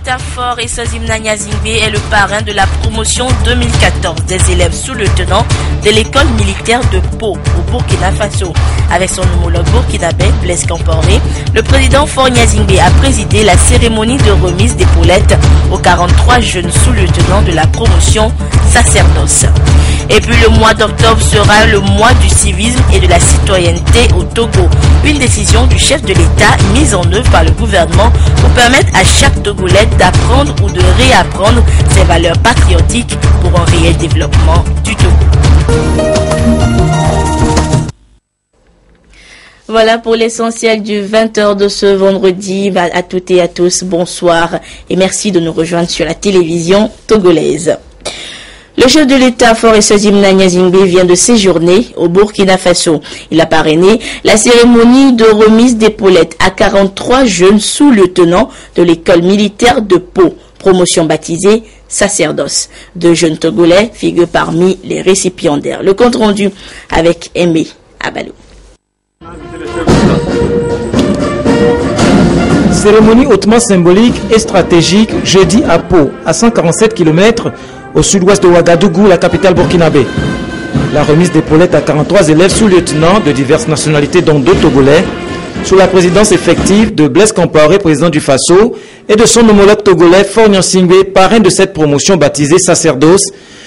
l'État-fort et Sazimna Nyazingbe est le parrain de la promotion 2014 des élèves sous-lieutenants de l'école militaire de Pau au Burkina Faso. Avec son homologue burkinabé Blaise Compaoré, le président Faure Nyazingbe a présidé la cérémonie de remise d'épaulettes aux 43 jeunes sous-lieutenants de la promotion sacerdoce. Et puis le mois d'octobre sera le mois du civisme et de la citoyenneté au Togo. Une décision du chef de l'État mise en œuvre par le gouvernement pour permettre à chaque Togolais d'apprendre ou de réapprendre ses valeurs patriotiques pour un réel développement du Togo. Voilà pour l'essentiel du 20h de ce vendredi. À toutes et à tous, bonsoir et merci de nous rejoindre sur la télévision togolaise. Le chef de l'État, Faure Sazimna Nyazingbe, vient de séjourner au Burkina Faso. Il a parrainé la cérémonie de remise d'épaulettes à 43 jeunes sous-lieutenants de l'école militaire de Pau, promotion baptisée sacerdoce. 2 jeunes Togolais figurent parmi les récipiendaires. Le compte rendu avec Aimé Abalou. Cérémonie hautement symbolique et stratégique jeudi à Pau, à 147 km au sud-ouest de Ouagadougou, la capitale burkinabé. La remise d'épaulettes à 43 élèves sous-lieutenants de diverses nationalités, dont 2 Togolais, sous la présidence effective de Blaise Compaoré, président du Faso, et de son homologue togolais Faure Nyazingbe, parrain de cette promotion baptisée sacerdoce,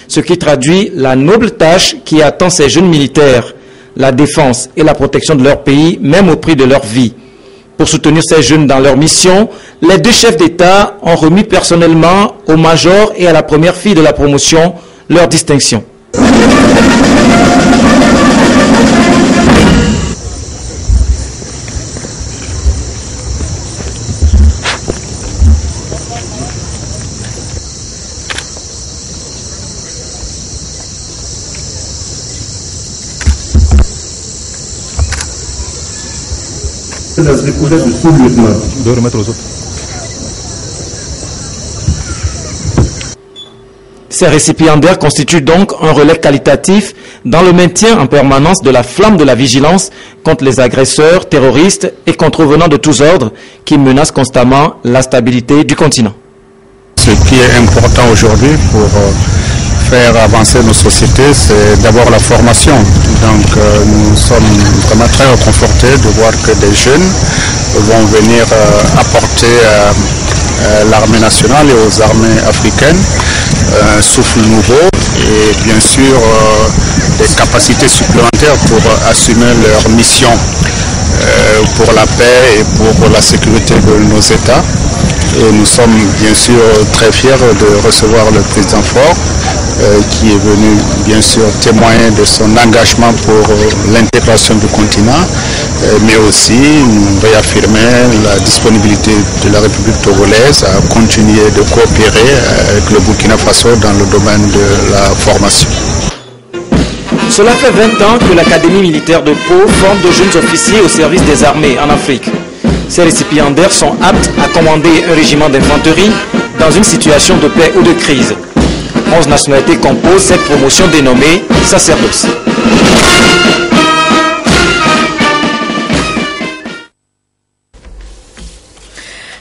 ce qui traduit la noble tâche qui attend ces jeunes militaires, la défense et la protection de leur pays, même au prix de leur vie. Pour soutenir ces jeunes dans leur mission, les 2 chefs d'État ont remis personnellement au major et à la première fille de la promotion leur distinction. Las épaulettes de sous-lieutenant. De remettre aux autres. Ces récipiendaires constituent donc un relais qualitatif dans le maintien en permanence de la flamme de la vigilance contre les agresseurs, terroristes et contrevenants de tous ordres qui menacent constamment la stabilité du continent. Ce qui est important aujourd'hui pour faire avancer nos sociétés, c'est d'abord la formation. Donc nous sommes vraiment très réconfortés de voir que des jeunes vont venir apporter à l'armée nationale et aux armées africaines un souffle nouveau et bien sûr des capacités supplémentaires pour assumer leur mission pour la paix et pour la sécurité de nos États. Et nous sommes bien sûr très fiers de recevoir le président Faure qui est venu bien sûr témoigner de son engagement pour l'intégration du continent, mais aussi réaffirmer la disponibilité de la République togolaise à continuer de coopérer avec le Burkina Faso dans le domaine de la formation. Cela fait 20 ans que l'Académie militaire de Pau forme de jeunes officiers au service des armées en Afrique. Ces récipiendaires sont aptes à commander un régiment d'infanterie dans une situation de paix ou de crise. 11 nationalités composent cette promotion dénommée sacerdoce.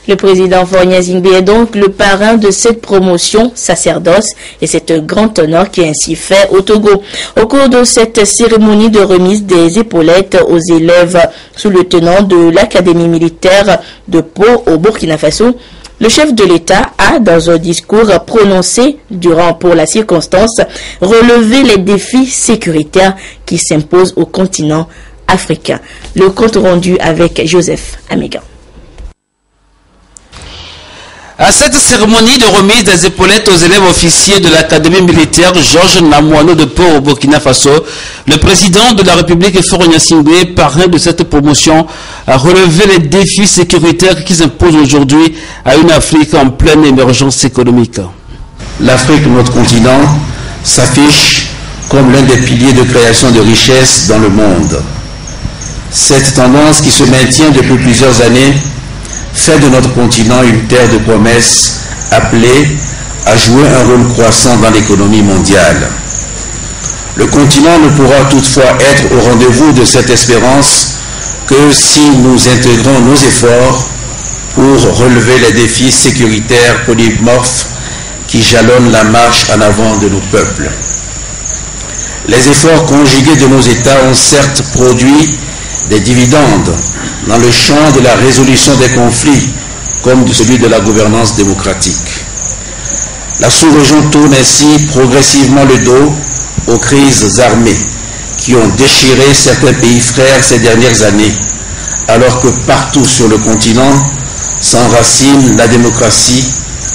Le président Faure Nyazingbe est donc le parrain de cette promotion sacerdoce et c'est un grand honneur qui est ainsi fait au Togo. Au cours de cette cérémonie de remise des épaulettes aux élèves sous-lieutenants de l'Académie militaire de Pau au Burkina Faso, le chef de l'État a, dans un discours prononcé pour la circonstance, relevé les défis sécuritaires qui s'imposent au continent africain. Le compte rendu avec Joseph Amégan. À cette cérémonie de remise des épaulettes aux élèves officiers de l'Académie militaire Georges Namouano de Pau au Burkina Faso, le président de la République Faure Nyazingbe, parrain de cette promotion, a relevé les défis sécuritaires qui s'imposent aujourd'hui à une Afrique en pleine émergence économique. L'Afrique, notre continent, s'affiche comme l'un des piliers de création de richesses dans le monde. Cette tendance qui se maintient depuis plusieurs années fait de notre continent une terre de promesses appelée à jouer un rôle croissant dans l'économie mondiale. Le continent ne pourra toutefois être au rendez-vous de cette espérance que si nous intégrons nos efforts pour relever les défis sécuritaires polymorphes qui jalonnent la marche en avant de nos peuples. Les efforts conjugués de nos États ont certes produit des dividendes dans le champ de la résolution des conflits comme de celui de la gouvernance démocratique. La sous-région tourne ainsi progressivement le dos aux crises armées qui ont déchiré certains pays frères ces dernières années, alors que partout sur le continent s'enracine la démocratie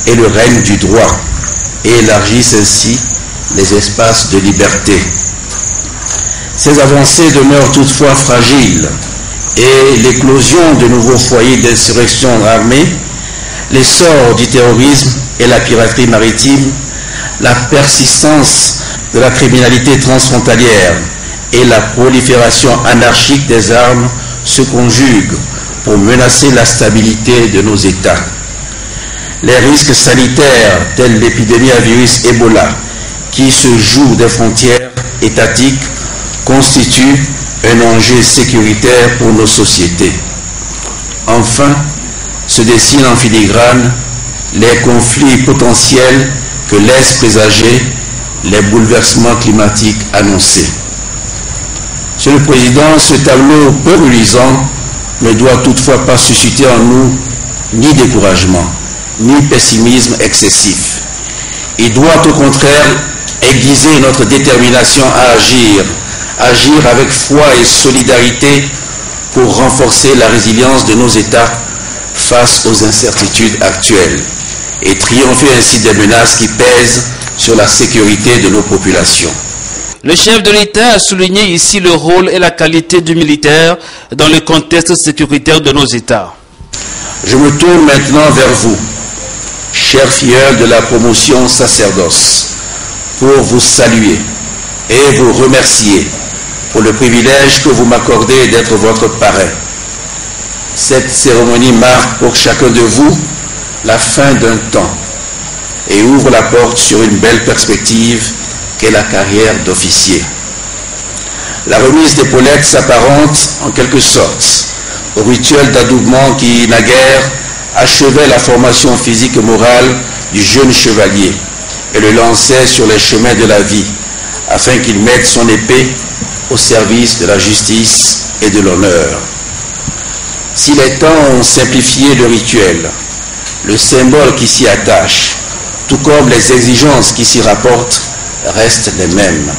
et le règne du droit et élargissent ainsi les espaces de liberté. Ces avancées demeurent toutefois fragiles et l'éclosion de nouveaux foyers d'insurrection armée, l'essor du terrorisme et la piraterie maritime, la persistance de la criminalité transfrontalière et la prolifération anarchique des armes se conjuguent pour menacer la stabilité de nos États. Les risques sanitaires tels l'épidémie à virus Ebola qui se joue des frontières étatiques constituent un enjeu sécuritaire pour nos sociétés. Enfin, se dessinent en filigrane les conflits potentiels que laissent présager les bouleversements climatiques annoncés. Monsieur le Président, ce tableau peu reluisant ne doit toutefois pas susciter en nous ni découragement, ni pessimisme excessif. Il doit au contraire aiguiser notre détermination à agir avec foi et solidarité pour renforcer la résilience de nos États face aux incertitudes actuelles et triompher ainsi des menaces qui pèsent sur la sécurité de nos populations. Le chef de l'État a souligné ici le rôle et la qualité du militaire dans le contexte sécuritaire de nos États. Je me tourne maintenant vers vous, chers filleuls de la promotion sacerdoce, pour vous saluer et vous remercier pour le privilège que vous m'accordez d'être votre parrain. Cette cérémonie marque pour chacun de vous la fin d'un temps et ouvre la porte sur une belle perspective qu'est la carrière d'officier. La remise d'épaulettes s'apparente en quelque sorte au rituel d'adoubement qui, naguère, achevait la formation physique et morale du jeune chevalier et le lançait sur les chemins de la vie afin qu'il mette son épée au service de la justice et de l'honneur. Si les temps ont simplifié le rituel, le symbole qui s'y attache, tout comme les exigences qui s'y rapportent, restent les mêmes.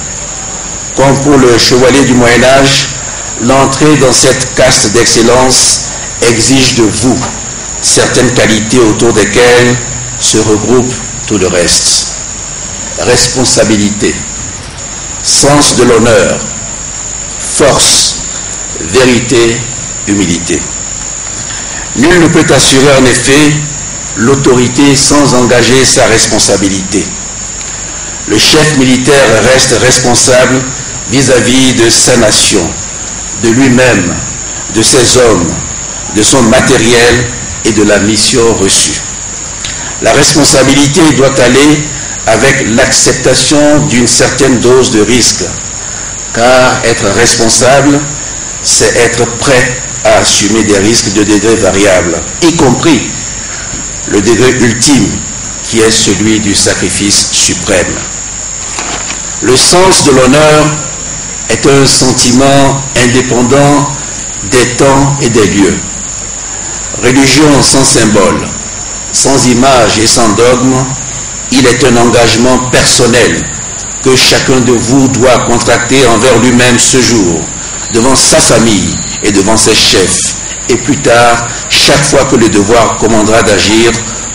Comme pour le chevalier du Moyen-Âge, l'entrée dans cette caste d'excellence exige de vous certaines qualités autour desquelles se regroupe tout le reste. Responsabilité, sens de l'honneur, force, vérité, humilité. Nul ne peut assurer en effet l'autorité sans engager sa responsabilité. Le chef militaire reste responsable vis-à-vis de sa nation, de lui-même, de ses hommes, de son matériel et de la mission reçue. La responsabilité doit aller avec l'acceptation d'une certaine dose de risque, car être responsable, c'est être prêt à assumer des risques de degrés variables, y compris le degré ultime qui est celui du sacrifice suprême. Le sens de l'honneur est un sentiment indépendant des temps et des lieux. Religion sans symbole, sans image et sans dogme, il est un engagement personnel que chacun de vous doit contracter envers lui-même ce jour, devant sa famille et devant ses chefs, et plus tard, chaque fois que le devoir commandera d'agir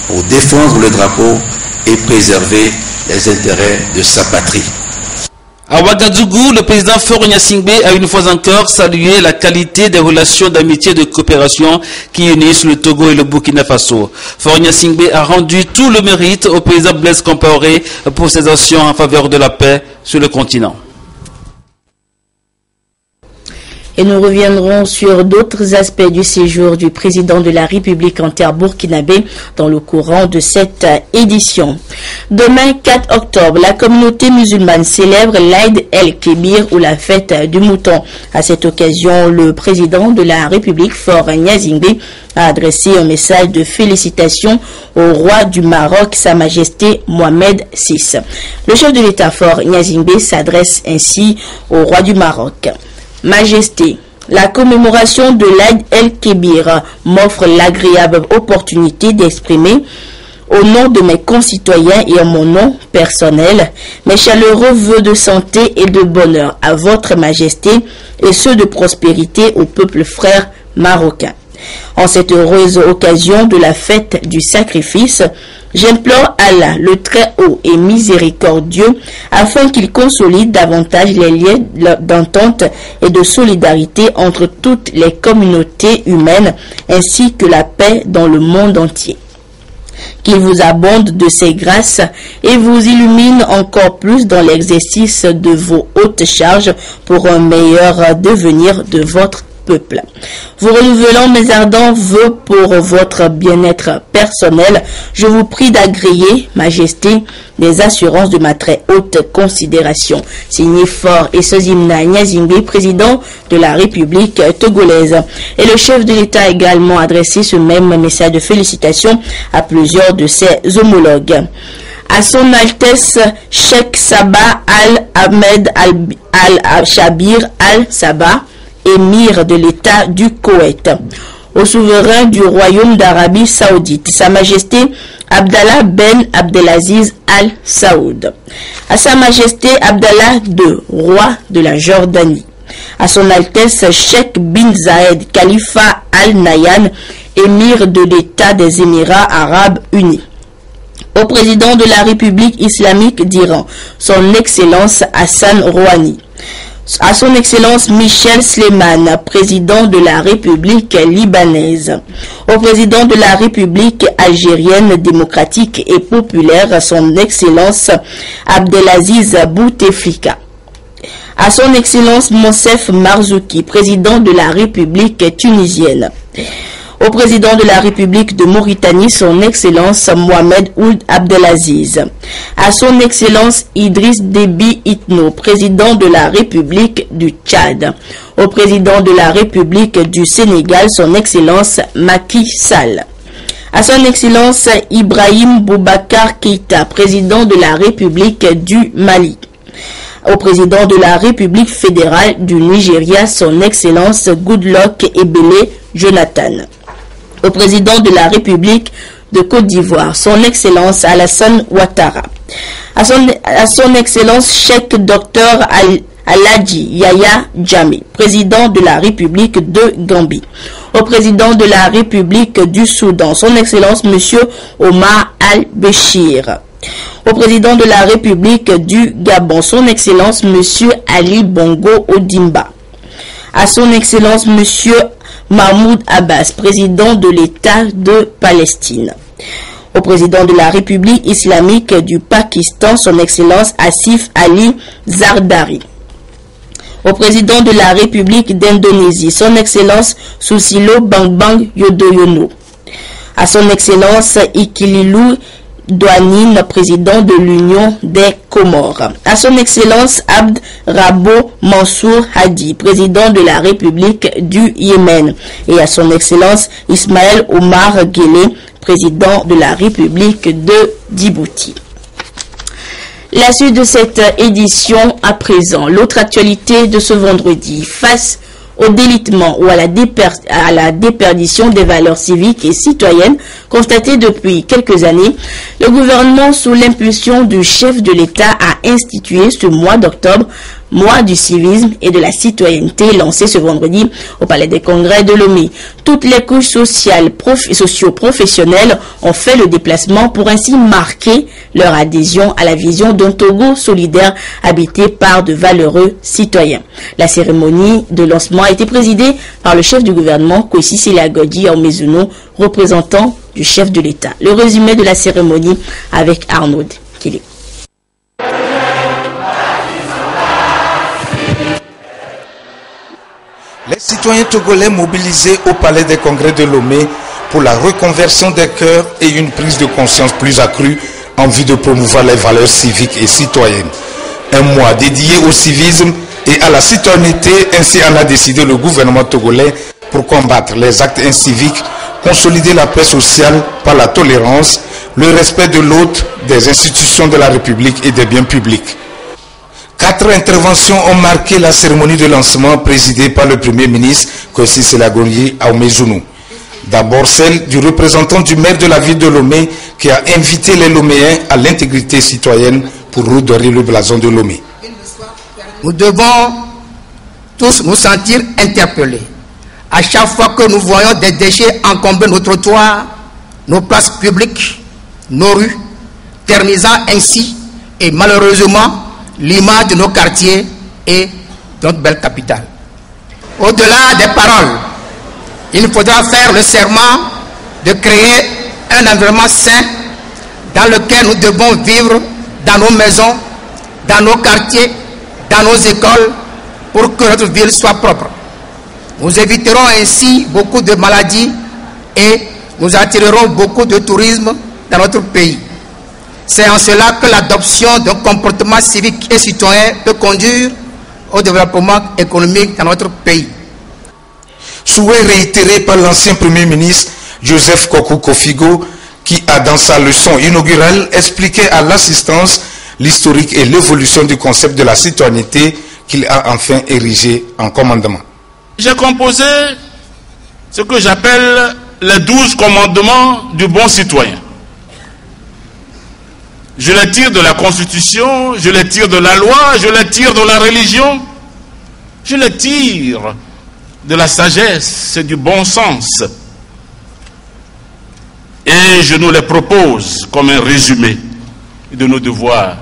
pour défendre le drapeau et préserver les intérêts de sa patrie. À Ouagadougou, le président Faure Gnassingbé a une fois encore salué la qualité des relations d'amitié et de coopération qui unissent le Togo et le Burkina Faso. Faure Gnassingbé a rendu tout le mérite au président Blaise Compaoré pour ses actions en faveur de la paix sur le continent. Et nous reviendrons sur d'autres aspects du séjour du président de la République en terre burkinabé dans le courant de cette édition. Demain, 4 octobre, la communauté musulmane célèbre l'Aïd el-Kébir ou la fête du mouton. À cette occasion, le président de la République, Faure Gnassingbé, a adressé un message de félicitations au roi du Maroc, Sa Majesté Mohamed VI. Le chef de l'État, Faure Gnassingbé, s'adresse ainsi au roi du Maroc. Majesté, la commémoration de l'Aïd el-Kébir m'offre l'agréable opportunité d'exprimer au nom de mes concitoyens et en mon nom personnel, mes chaleureux vœux de santé et de bonheur à votre majesté et ceux de prospérité au peuple frère marocain. En cette heureuse occasion de la fête du sacrifice, j'implore Allah, le Très-Haut et Miséricordieux, afin qu'il consolide davantage les liens d'entente et de solidarité entre toutes les communautés humaines, ainsi que la paix dans le monde entier. Qu'il vous abonde de ses grâces et vous illumine encore plus dans l'exercice de vos hautes charges pour un meilleur devenir de votre peuple. Vous renouvelant mes ardents vœux pour votre bien-être personnel, je vous prie d'agréer, Majesté, des assurances de ma très haute considération. Signé Faure Essozimna Gnassingbé, président de la République togolaise. Et le chef de l'État a également adressé ce même message de félicitations à plusieurs de ses homologues. À son Altesse Cheikh Sabah Al-Ahmed Al-Shabir Al-Sabah, émir de l'État du Koweït, au souverain du Royaume d'Arabie Saoudite, Sa Majesté Abdallah Ben Abdelaziz Al Saoud, à Sa Majesté Abdallah II, roi de la Jordanie, à son Altesse Sheikh bin Zayed Khalifa Al Nahyan, émir de l'État des Émirats Arabes Unis, au président de la République islamique d'Iran, son Excellence Hassan Rouhani, à son Excellence Michel Sleiman, président de la République libanaise, au président de la République algérienne démocratique et populaire, son Excellence Abdelaziz Bouteflika, à son Excellence Monsef Marzouki, président de la République tunisienne, au président de la République de Mauritanie, son Excellence Mohamed Ould Abdelaziz, à son Excellence Idriss Déby Itno, président de la République du Tchad, au président de la République du Sénégal, son Excellence Macky Sall, à son Excellence Ibrahim Boubacar Keïta, président de la République du Mali, au président de la République fédérale du Nigeria, son Excellence Goodluck Ebele Jonathan, au président de la République de Côte d'Ivoire, son Excellence Alassane Ouattara, à son Excellence Cheikh Dr Aladji Yaya Jammeh, président de la République de Gambie, au président de la République du Soudan, son Excellence Monsieur Omar Al-Béchir, au président de la République du Gabon, son Excellence Monsieur Ali Bongo Ondimba, à son Excellence Monsieur Mahmoud Abbas, président de l'État de Palestine, au président de la République islamique du Pakistan, son Excellence Asif Ali Zardari, au président de la République d'Indonésie, son Excellence Susilo Bambang Yudhoyono, à son Excellence Ikililou Douanine, président de l'Union des Comores, à son Excellence Abd Rabo Mansour Hadi, président de la République du Yémen, et à son Excellence Ismaël Omar Guelleh, président de la République de Djibouti. La suite de cette édition à présent, l'autre actualité de ce vendredi, face au délitement ou à la déperdition des valeurs civiques et citoyennes constatées depuis quelques années, le gouvernement, sous l'impulsion du chef de l'État, a institué ce mois d'octobre, mois du civisme et de la citoyenneté, lancé ce vendredi au Palais des Congrès de Lomé. Toutes les couches sociales et socio-professionnelles ont fait le déplacement pour ainsi marquer leur adhésion à la vision d'un Togo solidaire habité par de valeureux citoyens. La cérémonie de lancement a été présidée par le chef du gouvernement, Kwesi Selagodji Aomezuno, représentant du chef de l'État. Le résumé de la cérémonie avec Arnaud Kili. Citoyens togolais mobilisés au Palais des Congrès de Lomé pour la reconversion des cœurs et une prise de conscience plus accrue en vue de promouvoir les valeurs civiques et citoyennes. Un mois dédié au civisme et à la citoyenneté, ainsi en a décidé le gouvernement togolais pour combattre les actes inciviques, consolider la paix sociale par la tolérance, le respect de l'autre, des institutions de la République et des biens publics. 4 interventions ont marqué la cérémonie de lancement présidée par le Premier ministre Kossi Selagoye Aoumezounou. D'abord celle du représentant du maire de la ville de Lomé qui a invité les Loméens à l'intégrité citoyenne pour redorer le blason de Lomé. Nous devons tous nous sentir interpellés. À chaque fois que nous voyons des déchets encombrer nos trottoirs, nos places publiques, nos rues, ternissant ainsi et malheureusement l'image de nos quartiers et de notre belle capitale. Au-delà des paroles, il faudra faire le serment de créer un environnement sain dans lequel nous devons vivre dans nos maisons, dans nos quartiers, dans nos écoles, pour que notre ville soit propre. Nous éviterons ainsi beaucoup de maladies et nous attirerons beaucoup de tourisme dans notre pays. C'est en cela que l'adoption d'un comportement civique et citoyen peut conduire au développement économique dans notre pays. Souhait réitéré par l'ancien Premier ministre Joseph Kokou Kofigo qui a dans sa leçon inaugurale expliqué à l'assistance l'historique et l'évolution du concept de la citoyenneté qu'il a enfin érigé en commandement. J'ai composé ce que j'appelle les 12 commandements du bon citoyen. Je les tire de la Constitution, je les tire de la loi, je les tire de la religion, je les tire de la sagesse et du bon sens. Et je nous les propose comme un résumé de nos devoirs.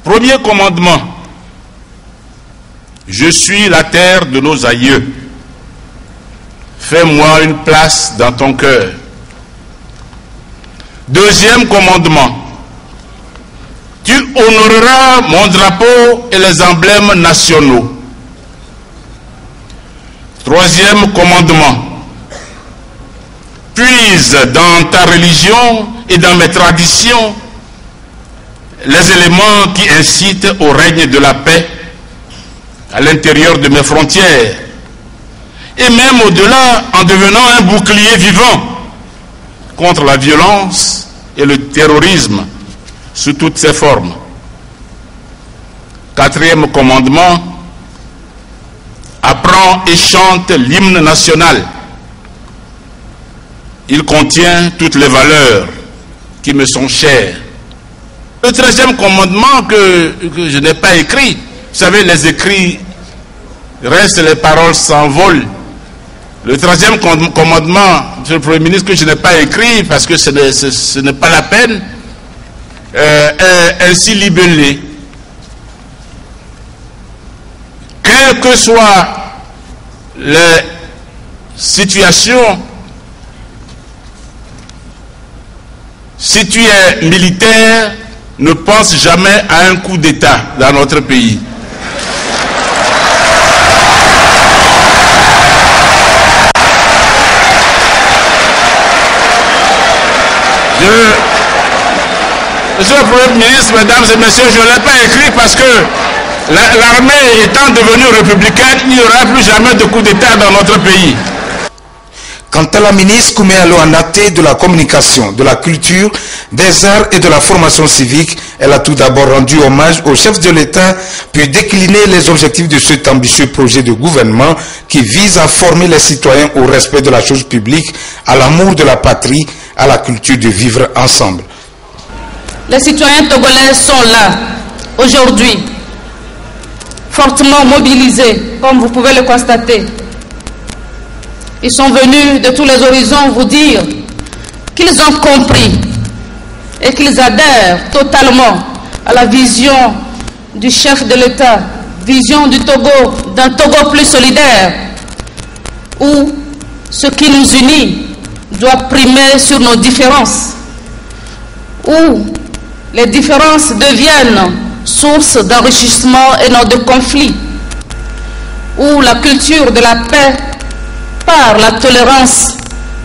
Premier commandement, je suis la terre de nos aïeux. Fais-moi une place dans ton cœur. Deuxième commandement, tu honoreras mon drapeau et les emblèmes nationaux. Troisième commandement, puise dans ta religion et dans mes traditions les éléments qui incitent au règne de la paix à l'intérieur de mes frontières et même au-delà en devenant un bouclier vivant contre la violence et le terrorisme sous toutes ses formes. Quatrième commandement, apprends et chante l'hymne national. Il contient toutes les valeurs qui me sont chères. Le 13e commandement que je n'ai pas écrit, vous savez, les écrits restent, les paroles s'envolent. Le 13e commandement, monsieur le Premier ministre, que je n'ai pas écrit parce que ce n'est pas la peine, est ainsi libellé. Quelles que soient les situations, si tu es militaire, ne pense jamais à un coup d'État dans notre pays. Monsieur le Premier ministre, mesdames et messieurs, je ne l'ai pas écrit parce que l'armée étant devenue républicaine, il n'y aura plus jamais de coup d'État dans notre pays. Quant à la ministre Kouméalo Anaté de la communication, de la culture, des arts et de la formation civique, elle a tout d'abord rendu hommage au chef de l'État, puis décliné les objectifs de cet ambitieux projet de gouvernement qui vise à former les citoyens au respect de la chose publique, à l'amour de la patrie, à la culture de vivre ensemble. Les citoyens togolais sont là, aujourd'hui, fortement mobilisés, comme vous pouvez le constater. Ils sont venus de tous les horizons vous dire qu'ils ont compris et qu'ils adhèrent totalement à la vision du chef de l'État, vision du Togo, d'un Togo plus solidaire, où ce qui nous unit doit primer sur nos différences, où les différences deviennent source d'enrichissement et non de conflit, où la culture de la paix par la tolérance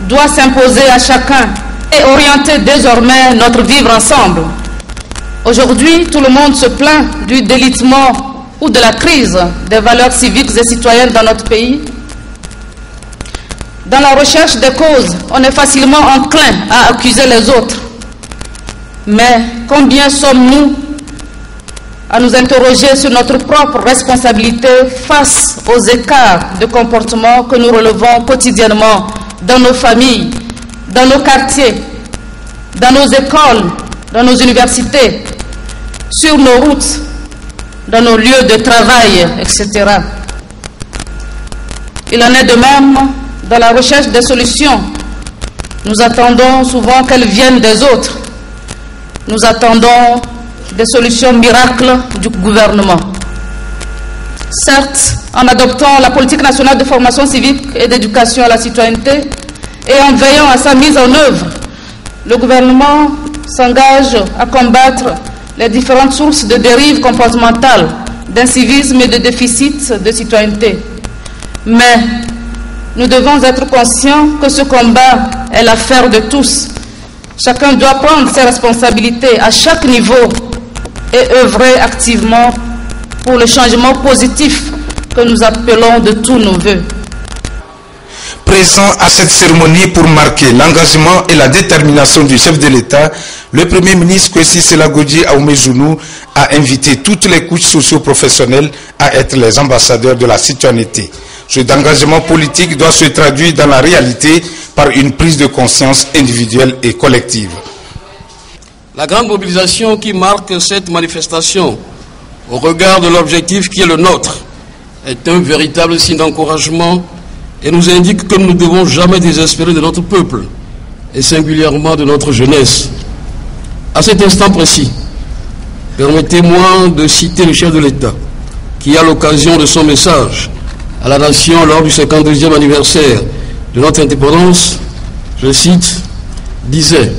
doit s'imposer à chacun et orienter désormais notre vivre ensemble. Aujourd'hui, tout le monde se plaint du délitement ou de la crise des valeurs civiques et citoyennes dans notre pays. Dans la recherche des causes, on est facilement enclin à accuser les autres. Mais combien sommes-nous à nous interroger sur notre propre responsabilité face aux écarts de comportement que nous relevons quotidiennement dans nos familles, dans nos quartiers, dans nos écoles, dans nos universités, sur nos routes, dans nos lieux de travail, etc. Il en est de même dans la recherche des solutions. Nous attendons souvent qu'elles viennent des autres. Nous attendons des solutions miracles du gouvernement. Certes, en adoptant la politique nationale de formation civique et d'éducation à la citoyenneté et en veillant à sa mise en œuvre, le gouvernement s'engage à combattre les différentes sources de dérives comportementales, d'incivisme et de déficit de citoyenneté. Mais nous devons être conscients que ce combat est l'affaire de tous. Chacun doit prendre ses responsabilités à chaque niveau et œuvrer activement pour le changement positif que nous appelons de tous nos voeux. Présent à cette cérémonie pour marquer l'engagement et la détermination du chef de l'État, le Premier ministre Kwesi Selagodji Ahmed-Jounou a invité toutes les couches socio-professionnelles à être les ambassadeurs de la citoyenneté. Cet engagement politique doit se traduire dans la réalité par une prise de conscience individuelle et collective. La grande mobilisation qui marque cette manifestation, au regard de l'objectif qui est le nôtre, est un véritable signe d'encouragement et nous indique que nous ne devons jamais désespérer de notre peuple et singulièrement de notre jeunesse. À cet instant précis, permettez-moi de citer le chef de l'État qui, à l'occasion de son message à la nation lors du 52e anniversaire de notre indépendance, je cite, disait: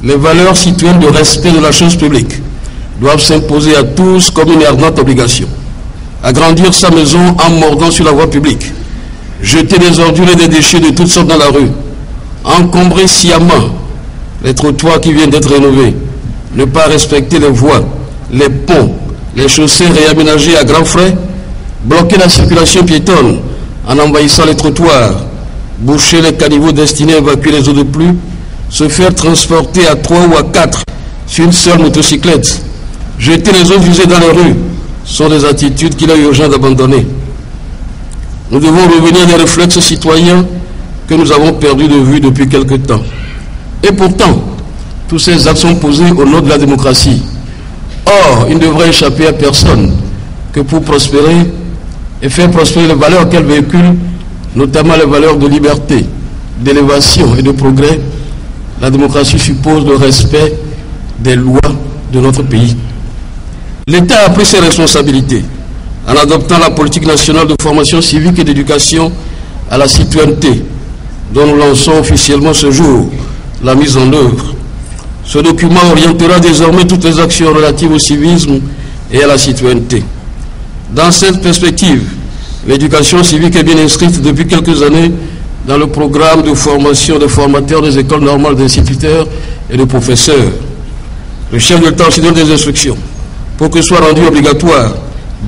les valeurs citoyennes de respect de la chose publique doivent s'imposer à tous comme une ardente obligation. Agrandir sa maison en mordant sur la voie publique, jeter des ordures et des déchets de toutes sortes dans la rue, encombrer sciemment les trottoirs qui viennent d'être rénovés, ne pas respecter les voies, les ponts, les chaussées réaménagées à grands frais, bloquer la circulation piétonne en envahissant les trottoirs, boucher les caniveaux destinés à évacuer les eaux de pluie, se faire transporter à 3 ou à 4 sur une seule motocyclette, jeter les eaux usées dans les rues, sont des attitudes qu'il est urgent d'abandonner. Nous devons revenir à des réflexes citoyens que nous avons perdus de vue depuis quelque temps. Et pourtant, tous ces actes sont posés au nom de la démocratie. Or, il ne devrait échapper à personne que pour prospérer et faire prospérer les valeurs qu'elle véhicule, notamment les valeurs de liberté, d'élévation et de progrès, la démocratie suppose le respect des lois de notre pays. L'État a pris ses responsabilités en adoptant la politique nationale de formation civique et d'éducation à la citoyenneté, dont nous lançons officiellement ce jour la mise en œuvre. Ce document orientera désormais toutes les actions relatives au civisme et à la citoyenneté. Dans cette perspective, l'éducation civique est bien inscrite depuis quelques années dans le programme de formation des formateurs des écoles normales d'instituteurs et de professeurs. Le chef de l'État aussi donne des instructions pour que soit rendu obligatoire,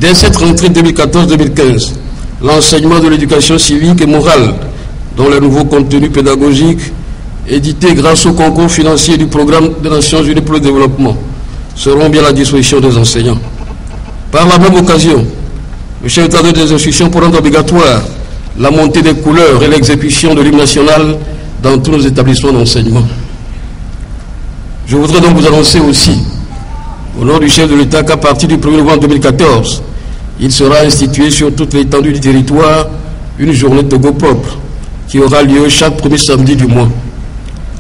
dès cette rentrée 2014-2015, l'enseignement de l'éducation civique et morale, dont les nouveaux contenus pédagogiques, édités grâce au concours financier du programme des Nations Unies pour le développement, seront bien à la disposition des enseignants. Par la même occasion, le chef d'État donne des instructions pour rendre obligatoire la montée des couleurs et l'exécution de l'hymne national dans tous nos établissements d'enseignement. Je voudrais donc vous annoncer aussi, au nom du chef de l'État, qu'à partir du 1er novembre 2014, il sera institué sur toute l'étendue du territoire une journée Togo propre qui aura lieu chaque premier samedi du mois.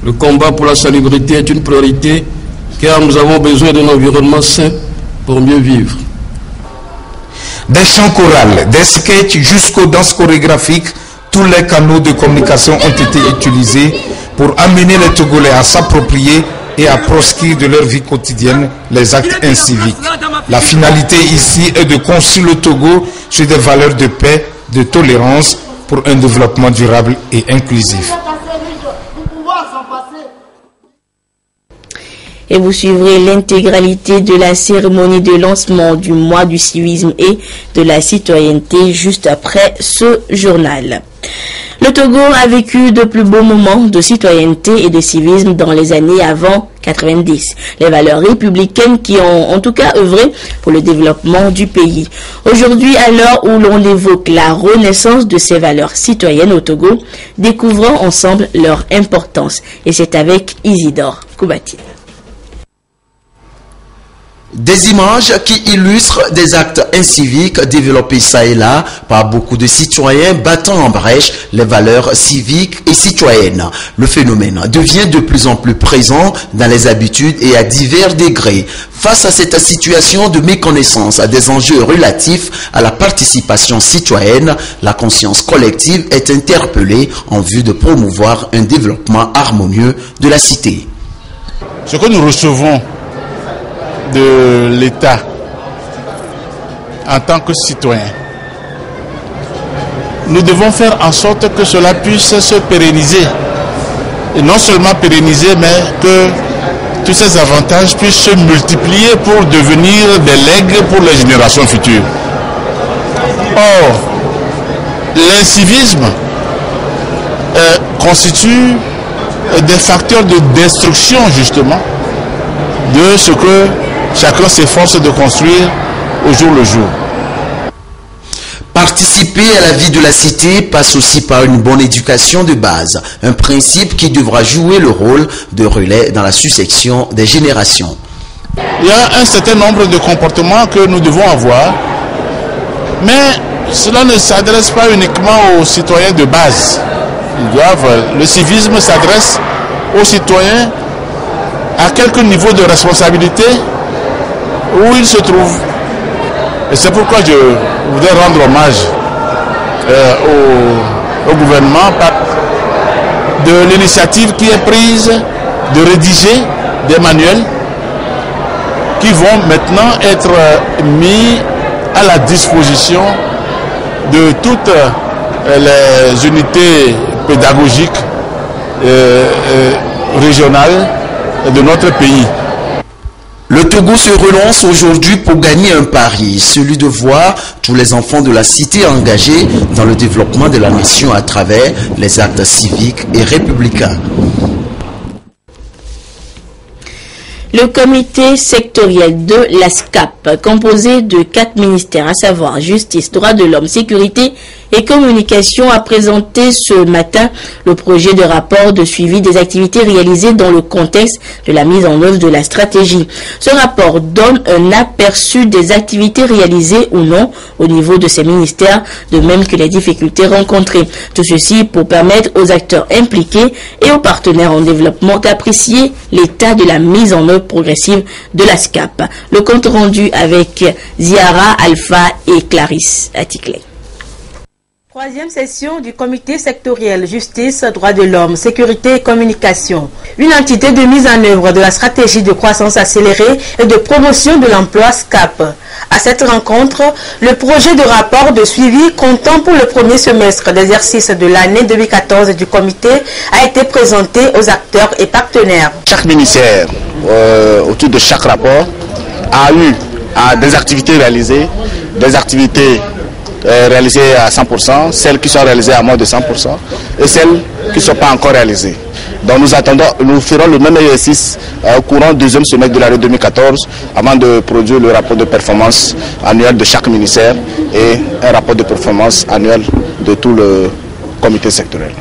Le combat pour la salubrité est une priorité car nous avons besoin d'un environnement sain pour mieux vivre. Des chants chorales, des sketchs jusqu'aux danses chorégraphiques, tous les canaux de communication ont été utilisés pour amener les Togolais à s'approprier et à proscrire de leur vie quotidienne les actes inciviques. La finalité ici est de construire le Togo sur des valeurs de paix, de tolérance pour un développement durable et inclusif. Et vous suivrez l'intégralité de la cérémonie de lancement du mois du civisme et de la citoyenneté juste après ce journal. Le Togo a vécu de plus beaux moments de citoyenneté et de civisme dans les années avant 90. Les valeurs républicaines qui ont en tout cas œuvré pour le développement du pays. Aujourd'hui, à l'heure où l'on évoque la renaissance de ces valeurs citoyennes au Togo, découvrons ensemble leur importance. Et c'est avec Isidore Koubati. Des images qui illustrent des actes inciviques développés ça et là par beaucoup de citoyens battant en brèche les valeurs civiques et citoyennes. Le phénomène devient de plus en plus présent dans les habitudes et à divers degrés. Face à cette situation de méconnaissance des enjeux relatifs à la participation citoyenne, la conscience collective est interpellée en vue de promouvoir un développement harmonieux de la cité. Ce que nous recevons de l'État en tant que citoyen, nous devons faire en sorte que cela puisse se pérenniser. Et non seulement pérenniser, mais que tous ces avantages puissent se multiplier pour devenir des legs pour les générations futures. Or, l'incivisme constitue des facteurs de destruction justement de ce que chacun s'efforce de construire au jour le jour. Participer à la vie de la cité passe aussi par une bonne éducation de base, un principe qui devra jouer le rôle de relais dans la succession des générations. Il y a un certain nombre de comportements que nous devons avoir, mais cela ne s'adresse pas uniquement aux citoyens de base. Le civisme s'adresse aux citoyens à quelque niveau de responsabilité où ils se trouvent. Et c'est pourquoi je voudrais rendre hommage au gouvernement de l'initiative qui est prise de rédiger des manuels qui vont maintenant être mis à la disposition de toutes les unités pédagogiques régionales de notre pays. Le Togo se relance aujourd'hui pour gagner un pari, celui de voir tous les enfants de la cité engagés dans le développement de la nation à travers les actes civiques et républicains. Le comité sectoriel de la SCAP, composé de 4 ministères, à savoir justice, droits de l'homme, sécurité et communication, a présenté ce matin le projet de rapport de suivi des activités réalisées dans le contexte de la mise en œuvre de la stratégie. Ce rapport donne un aperçu des activités réalisées ou non au niveau de ces ministères, de même que les difficultés rencontrées. Tout ceci pour permettre aux acteurs impliqués et aux partenaires en développement d'apprécier l'état de la mise en œuvre progressive de la SCAP. Le compte rendu avec Ziara, Alpha et Clarisse Aticlé. Troisième session du comité sectoriel Justice, Droits de l'Homme, Sécurité et Communication. Une entité de mise en œuvre de la stratégie de croissance accélérée et de promotion de l'emploi SCAP. À cette rencontre, le projet de rapport de suivi comptant pour le premier semestre d'exercice de l'année 2014 du comité a été présenté aux acteurs et partenaires. Chaque ministère, autour de chaque rapport, a eu des activités réalisées, des activités réalisées à 100%, celles qui sont réalisées à moins de 100% et celles qui ne sont pas encore réalisées. Donc nous ferons le même exercice au courant du deuxième semestre de l'année 2014 avant de produire le rapport de performance annuel de chaque ministère et un rapport de performance annuel de tout le comité sectoriel.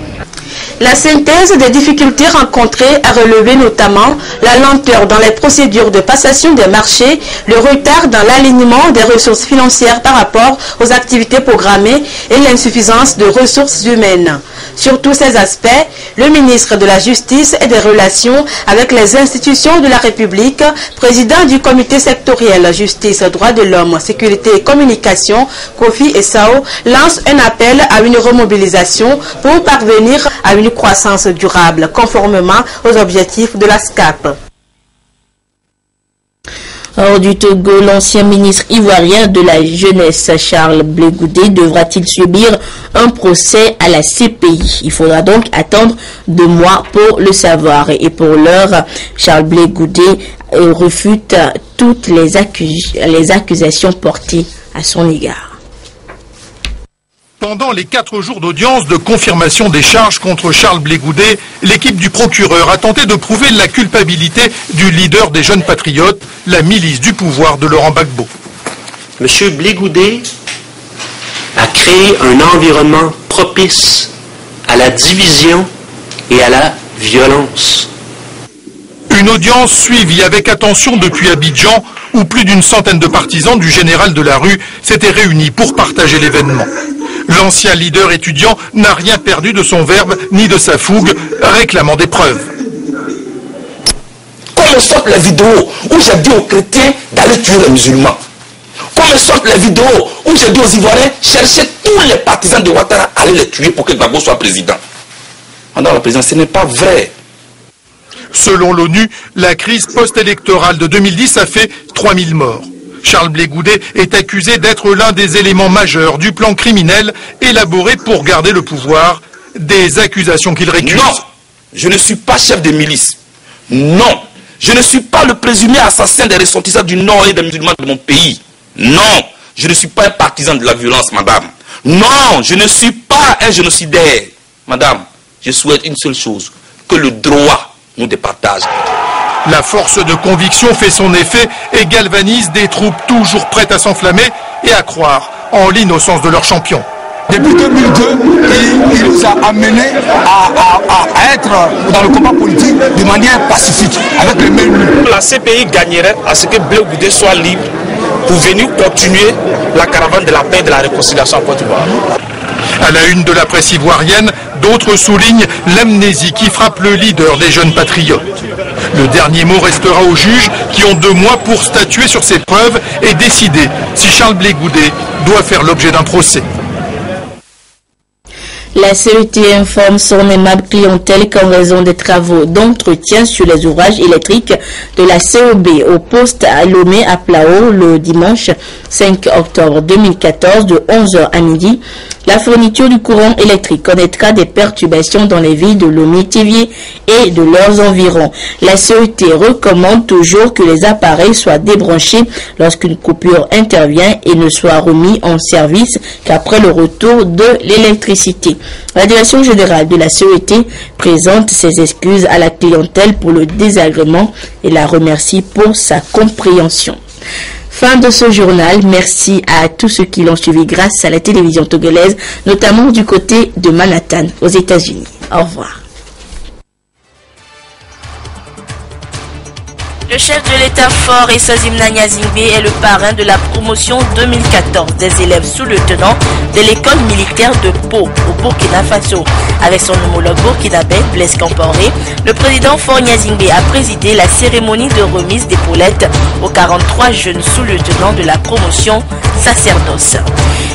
La synthèse des difficultés rencontrées a relevé notamment la lenteur dans les procédures de passation des marchés, le retard dans l'alignement des ressources financières par rapport aux activités programmées et l'insuffisance de ressources humaines. Sur tous ces aspects, le ministre de la Justice et des Relations avec les institutions de la République, président du comité sectoriel Justice, Droits de l'Homme, Sécurité et Communication, Kofi Essao, lance un appel à une remobilisation pour parvenir à une croissance durable, conformément aux objectifs de la SCAP. Hors du Togo, l'ancien ministre ivoirien de la jeunesse Charles Blé Goudé devra-t-il subir un procès à la CPI? Il faudra donc attendre 2 mois pour le savoir. Et pour l'heure, Charles Blé Goudé refute toutes les accusations portées à son égard. Pendant les 4 jours d'audience de confirmation des charges contre Charles Blé Goudé, l'équipe du procureur a tenté de prouver la culpabilité du leader des jeunes patriotes, la milice du pouvoir de Laurent Gbagbo. Monsieur Blé Goudé a créé un environnement propice à la division et à la violence. Une audience suivie avec attention depuis Abidjan, où plus d'une centaine de partisans du général de la rue s'étaient réunis pour partager l'événement. L'ancien leader étudiant n'a rien perdu de son verbe ni de sa fougue, réclamant des preuves. Qu'on me sorte la vidéo où j'ai dit aux chrétiens d'aller tuer les musulmans. Qu'on me sorte la vidéo où j'ai dit aux Ivoiriens chercher tous les partisans de Ouattara à aller les tuer pour que Gbagbo soit président. Madame la présidente, ce n'est pas vrai. Selon l'ONU, la crise post-électorale de 2010 a fait 3000 morts. Charles Blé Goudé est accusé d'être l'un des éléments majeurs du plan criminel élaboré pour garder le pouvoir, des accusations qu'il récuse. Non, je ne suis pas chef de milice. Non, je ne suis pas le présumé assassin des ressortissants du Nord et des musulmans de mon pays. Non, je ne suis pas un partisan de la violence, madame. Non, je ne suis pas un génocidaire. Madame, je souhaite une seule chose, que le droit nous départage. La force de conviction fait son effet et galvanise des troupes toujours prêtes à s'enflammer et à croire en l'innocence de leur champion. Depuis 2002, il nous a amenés à être dans le combat politique de manière pacifique, avec les mêmes luttes. La CPI gagnerait à ce que Blé Goudé soit libre pour venir continuer la caravane de la paix et de la réconciliation en Côte d'Ivoire. À la une de la presse ivoirienne, d'autres soulignent l'amnésie qui frappe le leader des jeunes patriotes. Le dernier mot restera aux juges qui ont 2 mois pour statuer sur ces preuves et décider si Charles Blé Goudé doit faire l'objet d'un procès. La CET informe son aimable clientèle qu'en raison des travaux d'entretien sur les ouvrages électriques de la COB au poste à Lomé à Plao le dimanche 5 octobre 2014 de 11h à midi, la fourniture du courant électrique connaîtra des perturbations dans les villes de Lomé-Thiviers et de leurs environs. La CET recommande toujours que les appareils soient débranchés lorsqu'une coupure intervient et ne soient remis en service qu'après le retour de l'électricité. La direction générale de la CET présente ses excuses à la clientèle pour le désagrément et la remercie pour sa compréhension. Fin de ce journal. Merci à tous ceux qui l'ont suivi grâce à la télévision togolaise, notamment du côté de Manhattan, aux États-Unis. Au revoir. Le chef de l'État fort Issa Zimnanya Zingbe est le parrain de la promotion 2014 des élèves sous-lieutenants de l'école militaire de Pau au Burkina Faso. Avec son homologue burkinabé Blaise Compaoré, le président Faure Gnassingbé a présidé la cérémonie de remise d'épaulettes aux 43 jeunes sous-lieutenants de la promotion sacerdoce.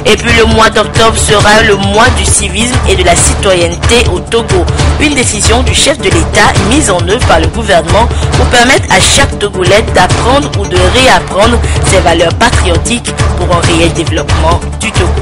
Et puis le mois d'octobre sera le mois du civisme et de la citoyenneté au Togo. Une décision du chef de l'État mise en œuvre par le gouvernement pour permettre à chaque Togolais d'apprendre ou de réapprendre ses valeurs patriotiques pour un réel développement du Togo.